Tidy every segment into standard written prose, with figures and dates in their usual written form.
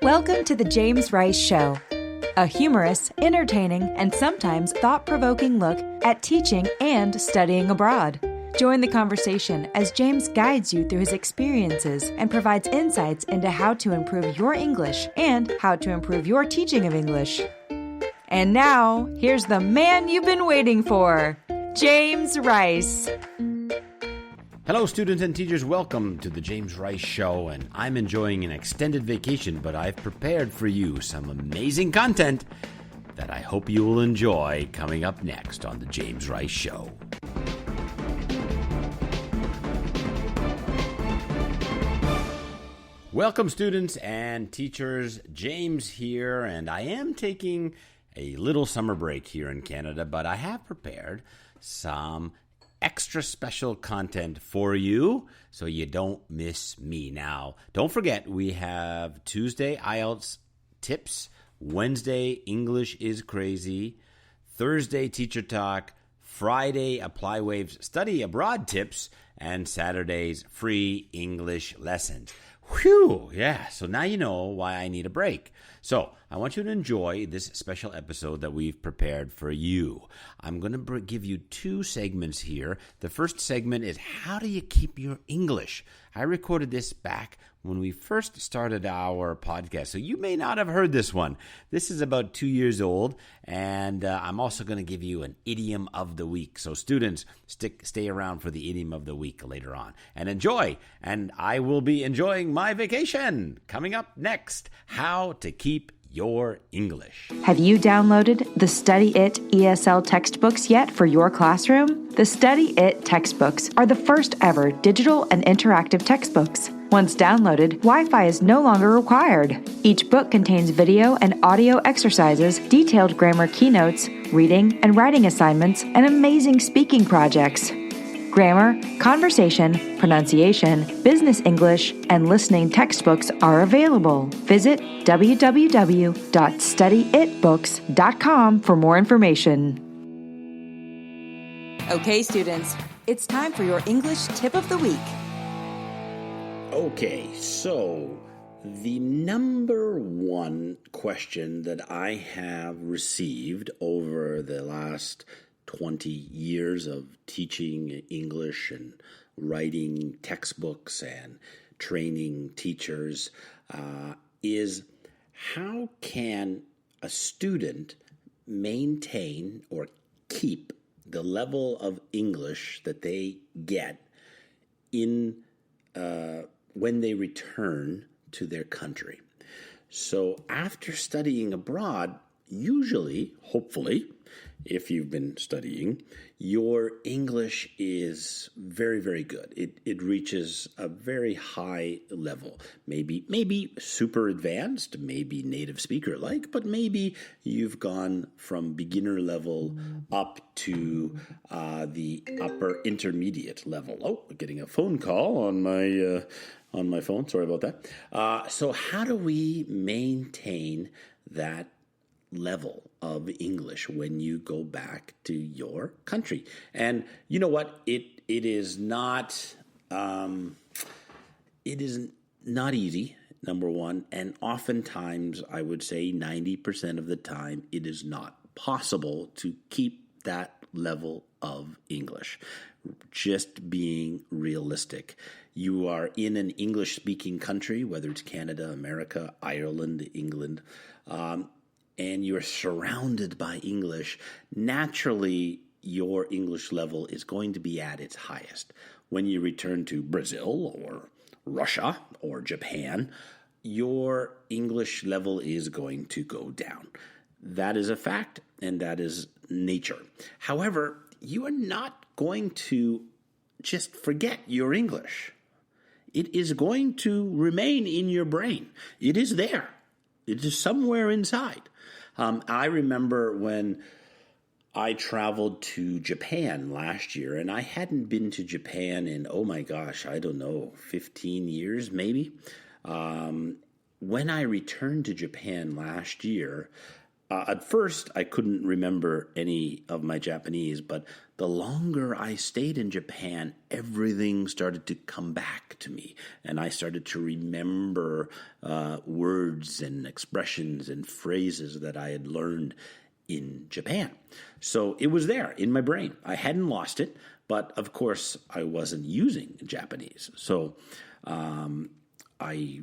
Welcome to the James Rice Show, a humorous, entertaining, and sometimes thought-provoking look at teaching and studying abroad. Join the conversation as James guides you through his experiences and provides insights into how to improve your English and how to improve your teaching of English. And now, here's the man you've been waiting for, James Rice. Hello, students and teachers. Welcome to the James Rice Show, and I'm enjoying an extended vacation, but I've prepared for you some amazing content that I hope you will enjoy coming up next on the James Rice Show. Welcome, students and teachers. James here, and I am taking a little summer break here in Canada, but I have prepared some extra special content for you so you don't miss me. Now, don't forget, we have Tuesday IELTS tips, Wednesday English is Crazy, Thursday Teacher Talk, Friday Apply Waves Study Abroad tips, and Saturday's free English lessons. Whew, yeah, so now you know why I need a break. So I want you to enjoy this special episode that we've prepared for you. I'm going to give you two segments here. The first segment is how do you keep your English? I recorded this back when we first started our podcast, so you may not have heard this one. This is about 2 years old, and I'm also going to give you an idiom of the week. So students, stay around for the idiom of the week later on, and enjoy. And I will be enjoying my vacation. Coming up next, how to keep your English. Have you downloaded the Study It ESL textbooks yet for your classroom? The Study It textbooks are the first ever digital and interactive textbooks. Once downloaded, Wi-Fi is no longer required. Each book contains video and audio exercises, detailed grammar keynotes, reading and writing assignments, and amazing speaking projects. Grammar, conversation, pronunciation, business English, and listening textbooks are available. Visit www.studyitbooks.com for more information. Okay, students, it's time for your English tip of the week. Okay, so the number one question that I have received over the last 20 years of teaching English and writing textbooks and training teachers is how can a student maintain or keep the level of English that they get in when they return to their country. So after studying abroad, usually, hopefully, if you've been studying, your English is very, very good. It reaches a very high level. Maybe super advanced, maybe native speaker-like, but maybe you've gone from beginner level up to the upper intermediate level. Oh, getting a phone call on my phone. Sorry about that. So how do we maintain that level of English when you go back to your country? And you know what? It is not easy, number one, and oftentimes I would say 90% of the time it is not possible to keep that level of English. Just being realistic. You are in an English-speaking country, whether it's Canada, America, Ireland, England, and you're surrounded by English, naturally your English level is going to be at its highest. When you return to Brazil or Russia or Japan, your English level is going to go down. That is a fact, and that is nature. However, you are not going to just forget your English. It is going to remain in your brain. It is there. It is somewhere inside. I remember when I traveled to Japan last year, and I hadn't been to Japan in, 15 years maybe. When I returned to Japan last year, at first, I couldn't remember any of my Japanese, but the longer I stayed in Japan, everything started to come back to me, and I started to remember words and expressions and phrases that I had learned in Japan. So it was there in my brain. I hadn't lost it, but of course, I wasn't using Japanese. So I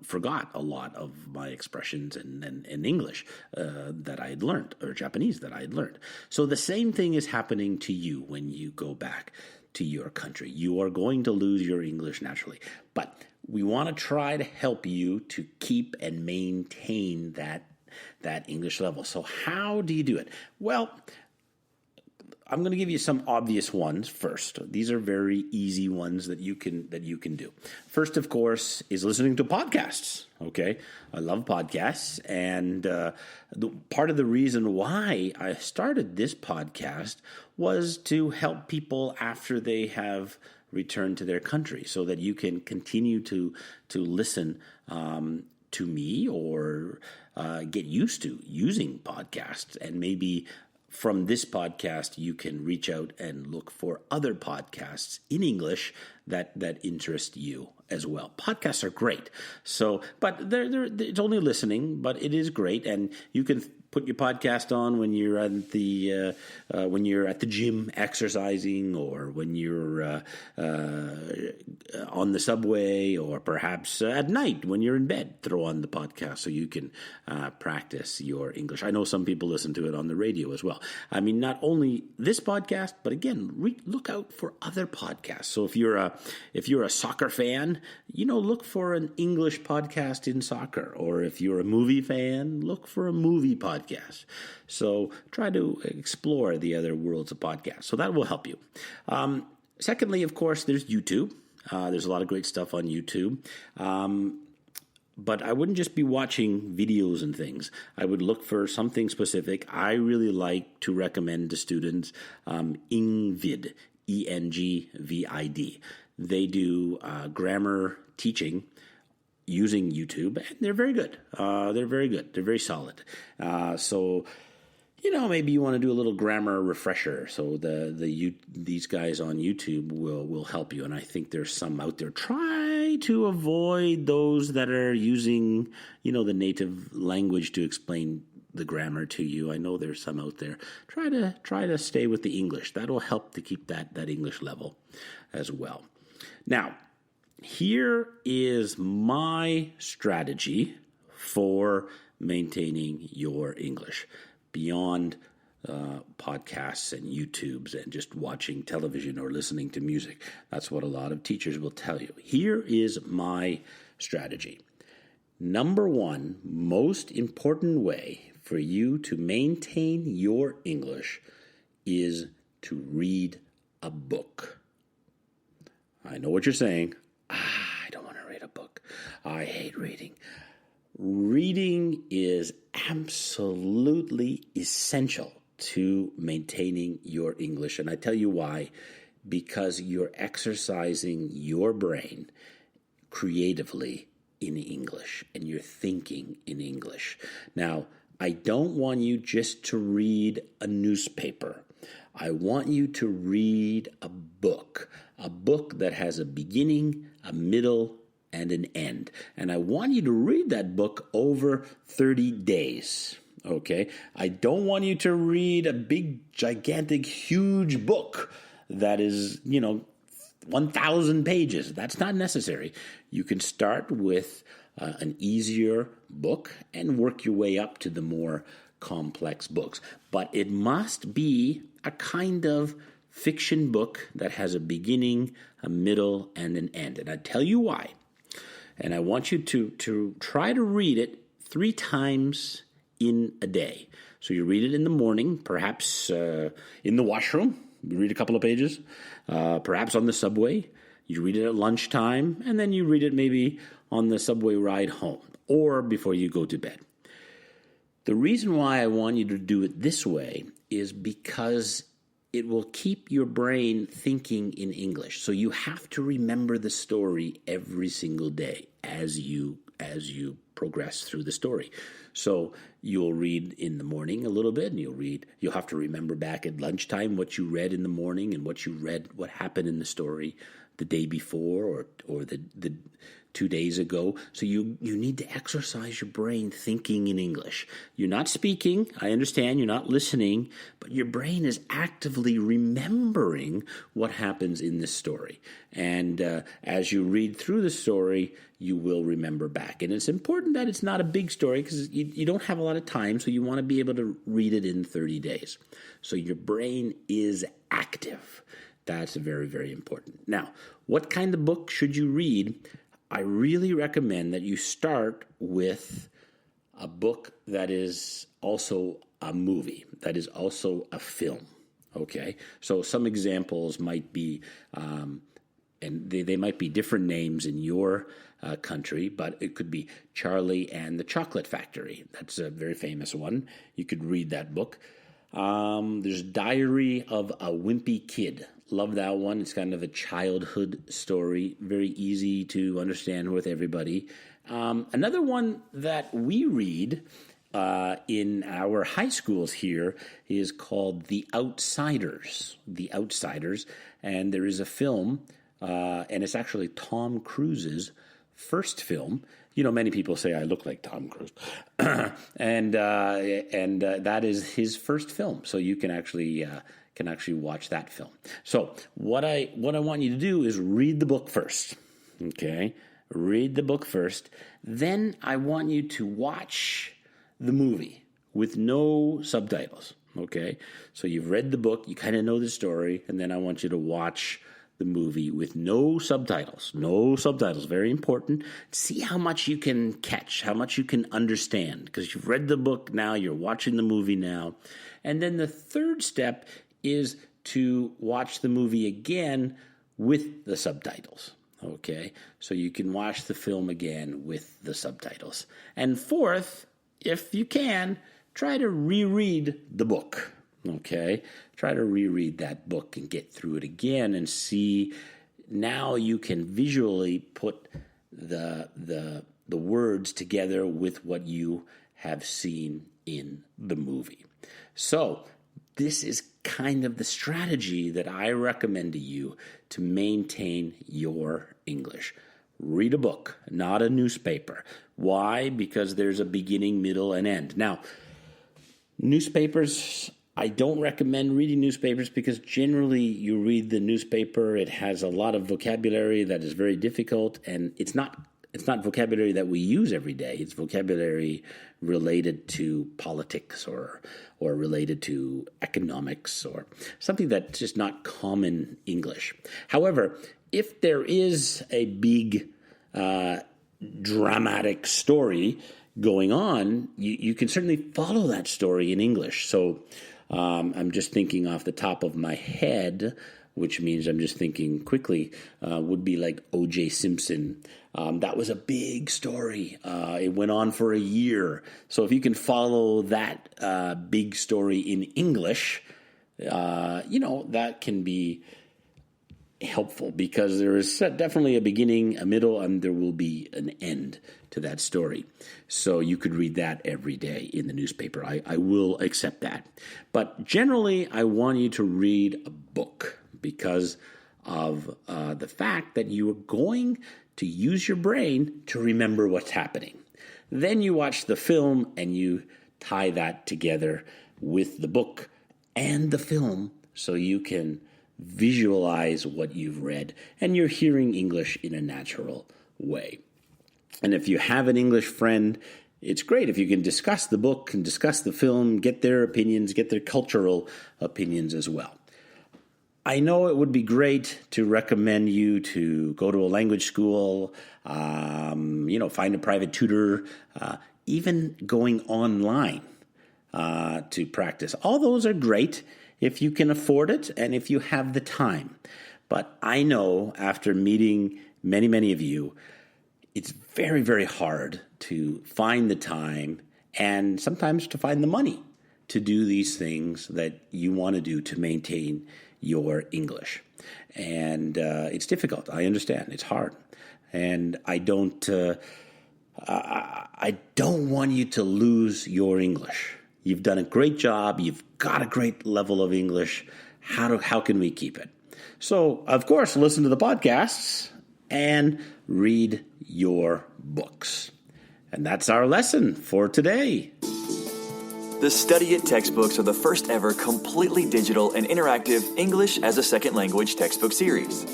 forgot a lot of my expressions in English that I had learned, or Japanese that I had learned. So the same thing is happening to you when you go back to your country. You are going to lose your English naturally. But we want to try to help you to keep and maintain that English level. So how do you do it? Well, I'm going to give you some obvious ones first. These are very easy ones that you can do. First, of course, is listening to podcasts. Okay, I love podcasts, and part of the reason why I started this podcast was to help people after they have returned to their country, so that you can continue to listen to me or get used to using podcasts, and maybe from this podcast, you can reach out and look for other podcasts in English that interest you as well. Podcasts are great. So, but it's only listening, but it is great, and you can put your podcast on when you're at the gym exercising, or when you're on the subway, or perhaps at night when you're in bed. Throw on the podcast so you can practice your English. I know some people listen to it on the radio as well. I mean, not only this podcast, but again, look out for other podcasts. So if you're a soccer fan, look for an English podcast in soccer, or if you're a movie fan, look for a movie podcast. So try to explore the other worlds of podcasts. So that will help you. Secondly, of course, there's YouTube. There's a lot of great stuff on YouTube. But I wouldn't just be watching videos and things. I would look for something specific. I really like to recommend to students Engvid, Engvid. They do grammar teaching using YouTube, and they're very good. They're very solid. So, maybe you want to do a little grammar refresher. So these guys on YouTube will help you, and I think there's some out there. Try to avoid those that are using, the native language to explain the grammar to you. I know there's some out there. Try to stay with the English. That'll help to keep that English level as well. Now, here is my strategy for maintaining your English beyond podcasts and YouTubes and just watching television or listening to music. That's what a lot of teachers will tell you. Here is my strategy. Number one, most important way for you to maintain your English is to read a book. I know what you're saying. I don't want to read a book. I hate reading. Reading is absolutely essential to maintaining your English. And I tell you why. Because you're exercising your brain creatively in English, and you're thinking in English. Now, I don't want you just to read a newspaper. I want you to read a book that has a beginning, a middle, and an end. And I want you to read that book over 30 days, okay? I don't want you to read a big, gigantic, huge book that is, 1,000 pages. That's not necessary. You can start with an easier book and work your way up to the more complex books. But it must be a kind of fiction book that has a beginning, a middle, and an end. And I tell you why. And I want you to try to read it 3 times in a day. So you read it in the morning, perhaps in the washroom. You read a couple of pages. Perhaps on the subway. You read it at lunchtime, and then you read it maybe on the subway ride home or before you go to bed. The reason why I want you to do it this way is because it will keep your brain thinking in English. So you have to remember the story every single day as you progress through the story. So you'll read in the morning a little bit, and you'll have to remember back at lunchtime what you read in the morning and what happened in the story the day before or the 2 days ago. So you need to exercise your brain thinking in English. You're not speaking, I understand, you're not listening, but your brain is actively remembering what happens in this story. And as you read through the story, you will remember back. And it's important that it's not a big story because you don't have a lot of time, so you want to be able to read it in 30 days. So your brain is active. That's very, very important. Now, what kind of book should you read? I really recommend that you start with a book that is also a movie, that is also a film, okay? So some examples might be, and they might be different names in your country, but it could be Charlie and the Chocolate Factory. That's a very famous one. You could read that book. There's Diary of a Wimpy Kid. Love that one. It's kind of a childhood story, very easy to understand with everybody. Another one that we read in our high schools here is called The Outsiders. The Outsiders. And there is a film, and it's actually Tom Cruise's first film. You know, many people say I look like Tom Cruise, and that is his first film. So you can actually watch that film. So what I want you to do is read the book first. Okay, read the book first. Then I want you to watch the movie with no subtitles. Okay, so you've read the book, you kind of know the story, and then I want you to watch the movie with no subtitles. No subtitles, very important. See how much you can catch, how much you can understand, because you've read the book now, you're watching the movie now. And then the third step is to watch the movie again with the subtitles. Okay, so you can watch the film again with the subtitles. And fourth, if you can, try to reread the book. Okay, try to reread that book and get through it again and see. Now you can visually put the words together with what you have seen in the movie. So this is kind of the strategy that I recommend to you to maintain your English. Read a book, not a newspaper. Why? Because there's a beginning, middle, and end. Now, newspapers, I don't recommend reading newspapers because generally you read the newspaper, it has a lot of vocabulary that is very difficult, and it's not vocabulary that we use every day. It's vocabulary related to politics or related to economics or something that's just not common English. However, if there is a big dramatic story going on, you can certainly follow that story in English. So I'm just thinking off the top of my head, which means I'm just thinking quickly, would be like O.J. Simpson. That was a big story. It went on for a year. So if you can follow that big story in English, that can be helpful because there is definitely a beginning, a middle, and there will be an end to that story. So you could read that every day in the newspaper. I will accept that. But generally, I want you to read a book because of the fact that you are going to use your brain to remember what's happening. Then you watch the film and you tie that together with the book and the film so you can visualize what you've read and you're hearing English in a natural way. And if you have an English friend, it's great if you can discuss the book and discuss the film, get their opinions, get their cultural opinions as well. I know it would be great to recommend you to go to a language school, find a private tutor, even going online to practice. All those are great if you can afford it and if you have the time. But I know after meeting many, many of you, it's very, very hard to find the time and sometimes to find the money to do these things that you want to do to maintain your English. And it's difficult. I understand. It's hard. And I don't want you to lose your English. You've done a great job. You've got a great level of English. How can we keep it? So, of course, listen to the podcasts and read your books. And that's our lesson for today. The Study It textbooks are the first ever completely digital and interactive English as a second language textbook series.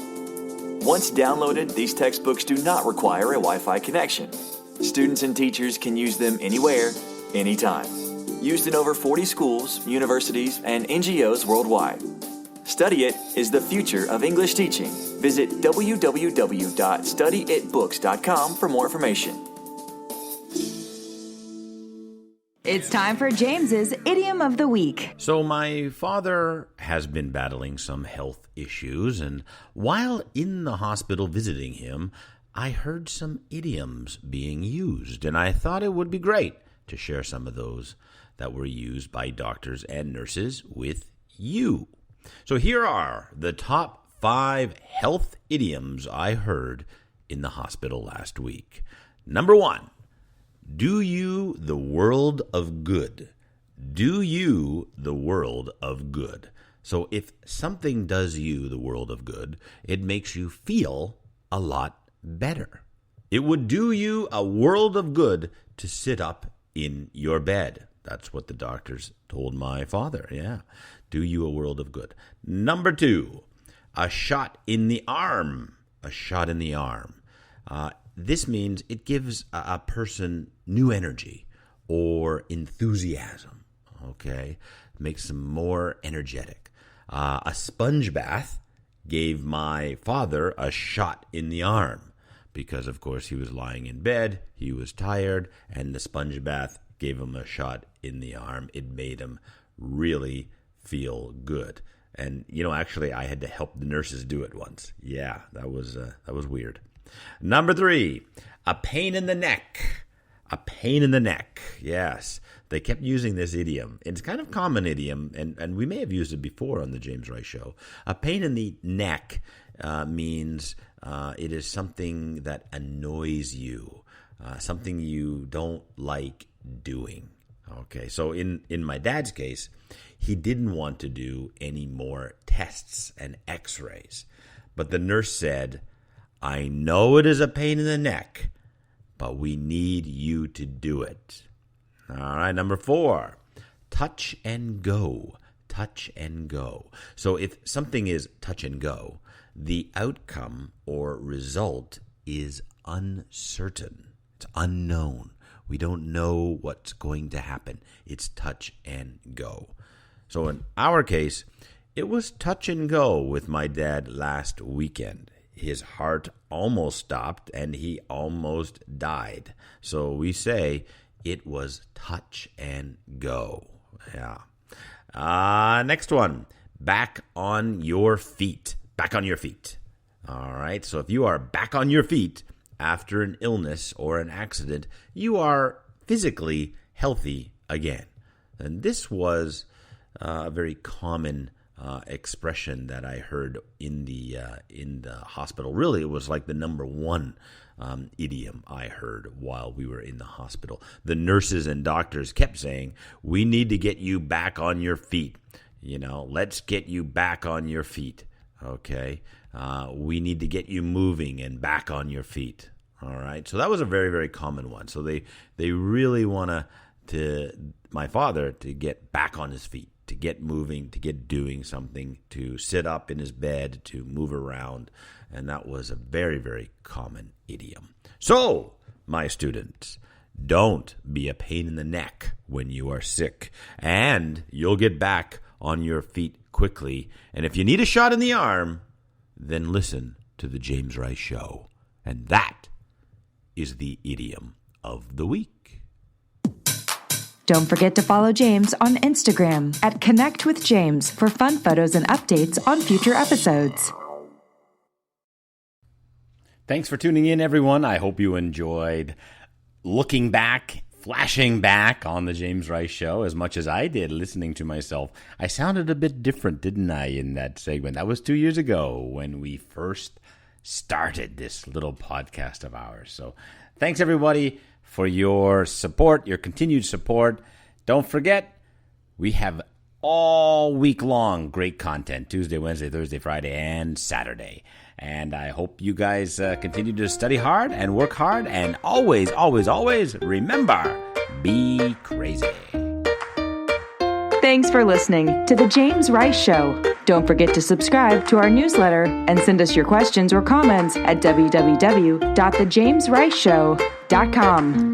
Once downloaded, these textbooks do not require a Wi-Fi connection. Students and teachers can use them anywhere, anytime. Used in over 40 schools, universities, and NGOs worldwide. Study It is the future of English teaching. Visit www.studyitbooks.com for more information. It's time for James's Idiom of the Week. So my father has been battling some health issues, and while in the hospital visiting him, I heard some idioms being used, and I thought it would be great to share some of those that were used by doctors and nurses with you. So here are the top 5 health idioms I heard in the hospital last week. Number 1. Do you the world of good. Do you the world of good. So if something does you the world of good, it makes you feel a lot better. It would do you a world of good to sit up in your bed. That's what the doctors told my father. Yeah. Do you a world of good. Number 2, a shot in the arm. A shot in the arm. This means it gives a person new energy or enthusiasm, okay? Makes them more energetic. A sponge bath gave my father a shot in the arm because, of course, he was lying in bed, he was tired, and the sponge bath gave him a shot in the arm. It made him really feel good. And, actually, I had to help the nurses do it once. Yeah, that was weird. Number 3, a pain in the neck. A pain in the neck. Yes, they kept using this idiom. It's kind of common idiom, and we may have used it before on the James Rice Show. A pain in the neck means it is something that annoys you, something you don't like doing. Okay, so in my dad's case, he didn't want to do any more tests and x-rays. But the nurse said, I know it is a pain in the neck, but we need you to do it. All right, number 4, touch and go. Touch and go. So if something is touch and go, the outcome or result is uncertain. It's unknown. We don't know what's going to happen. It's touch and go. So in our case, it was touch and go with my dad last weekend. His heart almost stopped and he almost died. So we say it was touch and go. Yeah. Next one, back on your feet. Back on your feet. All right. So if you are back on your feet after an illness or an accident, you are physically healthy again. And this was a very common expression that I heard in the hospital. Really, it was like the number 1 idiom I heard while we were in the hospital. The nurses and doctors kept saying, we need to get you back on your feet. Let's get you back on your feet. Okay. We need to get you moving and back on your feet. All right. So that was a very, very common one. So they really want my father to get back on his feet, to get moving, to get doing something, to sit up in his bed, to move around. And that was a very, very common idiom. So, my students, don't be a pain in the neck when you are sick. And you'll get back on your feet quickly. And if you need a shot in the arm, then listen to the James Rice Show. And that is the idiom of the week. Don't forget to follow James on Instagram at Connect with James for fun photos and updates on future episodes. Thanks for tuning in, everyone. I hope you enjoyed looking back flashing back on the James Rice Show, as much as I did listening to myself, I sounded a bit different, didn't I, in that segment? That was 2 years ago when we first started this little podcast of ours. So thanks, everybody, for your support, your continued support. Don't forget, we have all week long great content, Tuesday, Wednesday, Thursday, Friday, and Saturday. And I hope you guys continue to study hard and work hard. And always, always, always remember, be crazy. Thanks for listening to The James Rice Show. Don't forget to subscribe to our newsletter and send us your questions or comments at www.thejamesriceshow.com.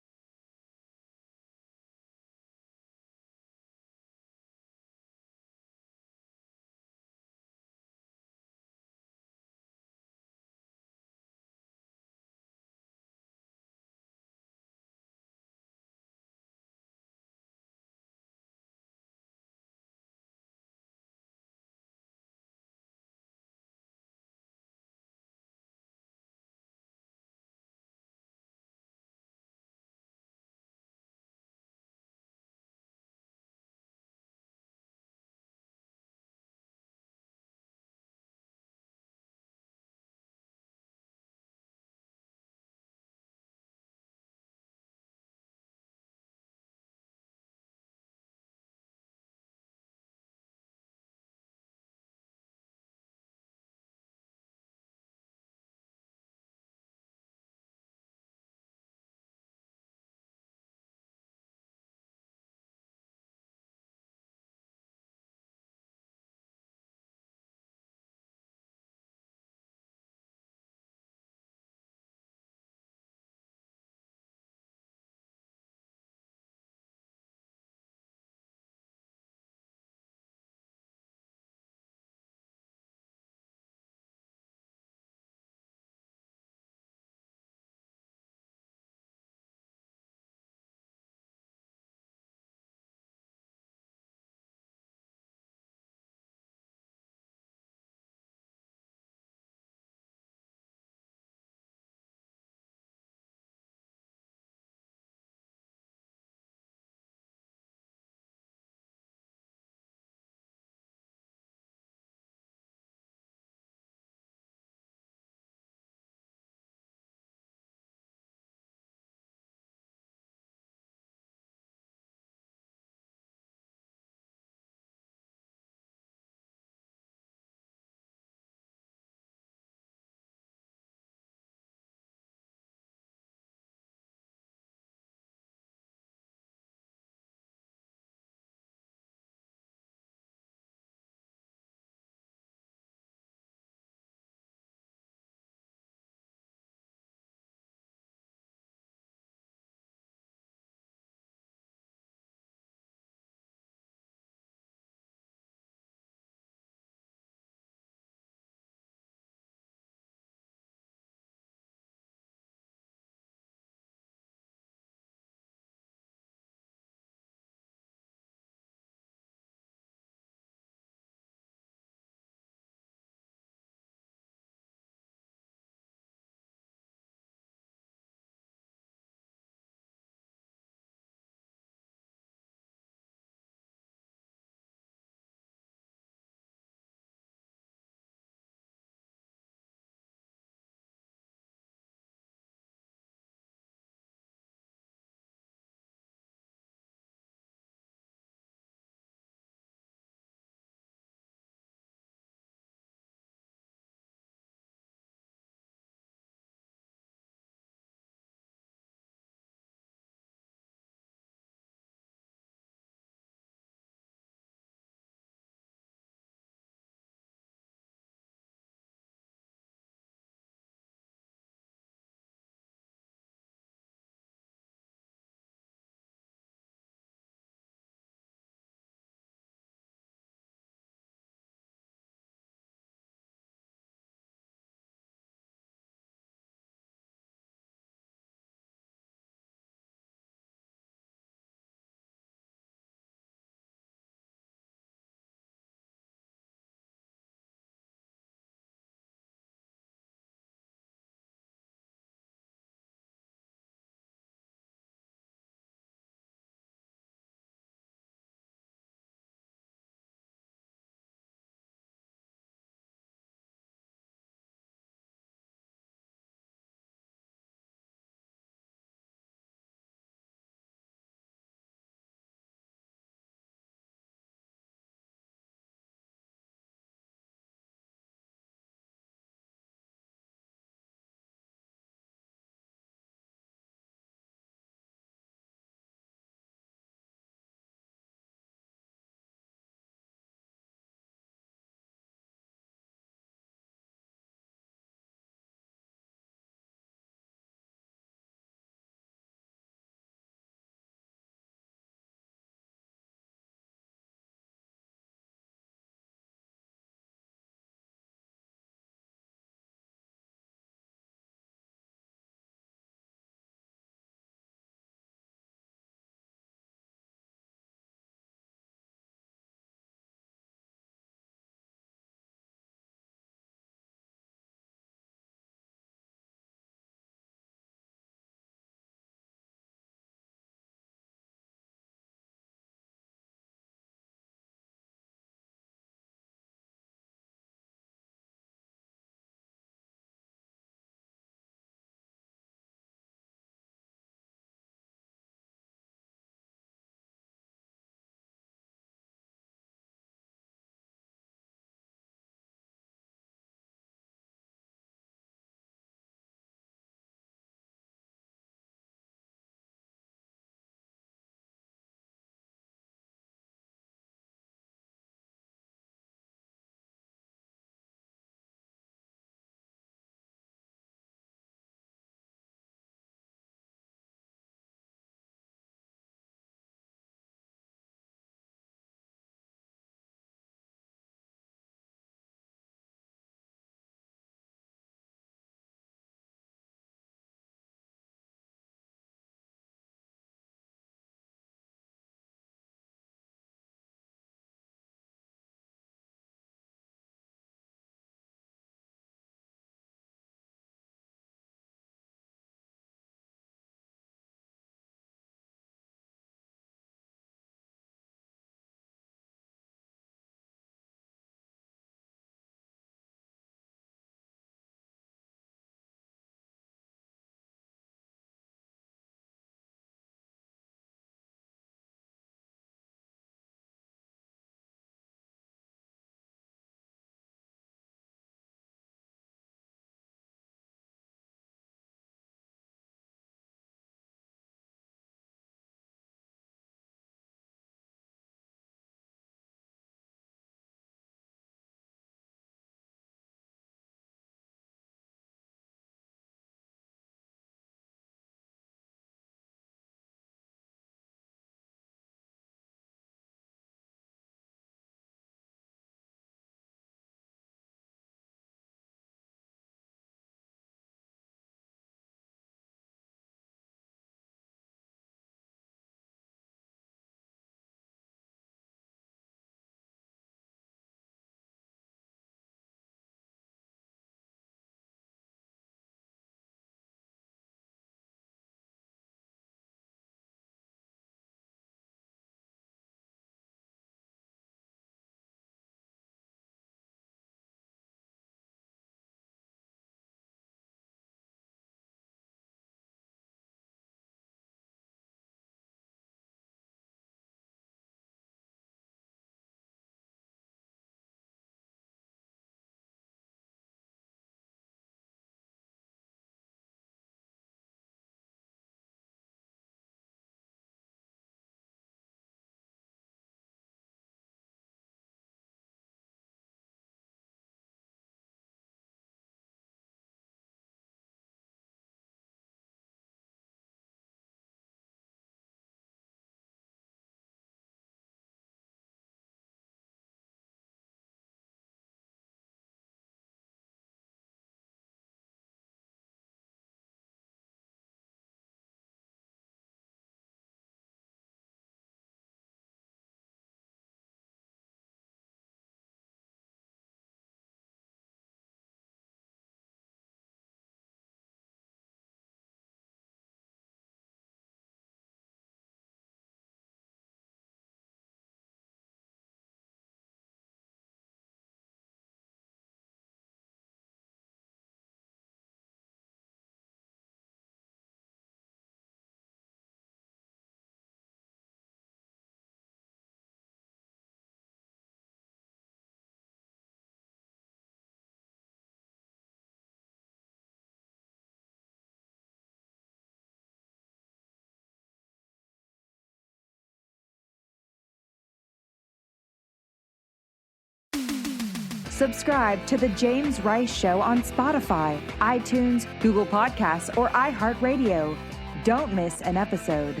Subscribe to The James Rice Show on Spotify, iTunes, Google Podcasts, or iHeartRadio. Don't miss an episode.